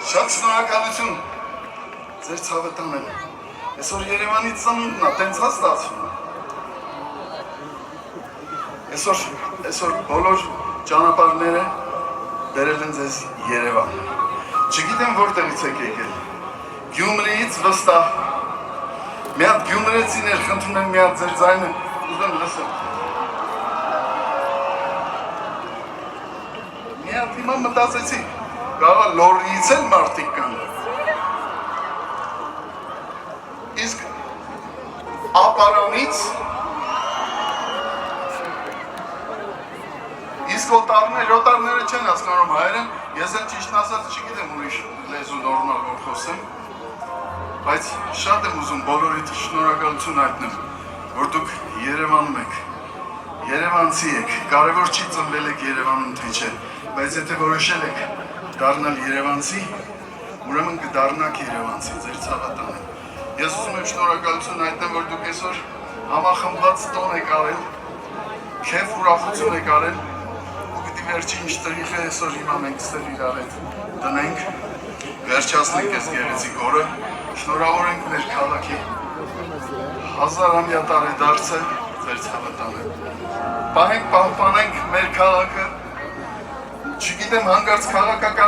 Շատ շնորհակալություն ձեր ցավը տանեմ։ Այսօր Երևանի ծնունդն է, տենց հա ստացվում։ Այսօր բոլոր ճանապարհները բերել են ձեզ Երևան։ Չգիտեմ որտեղից եք եկել։ Գյումրիից վստահ։ Մի հատ գյումրեցիներ խնդրում են մի հատ ձեր ձայնը ուզում լսեմ։ Մի հատ հիմա մտածեցի, կարող է Լոռիից էլ մարդիկ կան։ Իսկ Ապարանից իսկ օտարները չեն հասկանում հայերեն, ես էլ ճիշտ ասած չգիտեմ ուրիշ լեզու նորմալ որ խոսեմ, բայց շատ եմ ուզում բոլորիդ շնորհակալություն հայտնեմ, որ դուք Երևանում եք, երևանցի եք, կարևոր չի ծնվել եք Երևանում թե չէ, բայց եթե որոշել եք դառնալ երևանցի, ուրեմն կդառնաք երևանցի, ձեր ցավատանը։ Ես ուզում եմ շնորհակալություն հայտնեմ, որ դուք այսօր համախմբված տոն եք արել, քեֆ ուրախություն եք արել, ու գիտի վերջին շտրիխը այսօր հիմա մենք ստել իրար հետ տնենք, վերջացնենք այս գեղեցիկ օրը, շնորհավոր ենք մեր քաղաքի 1000-ամյա տարեդարձը, ձեր ցավատանը։ Պահենք, պահպանենք մեր քաղաքը, չգիտեմ հանգարց քաղաքական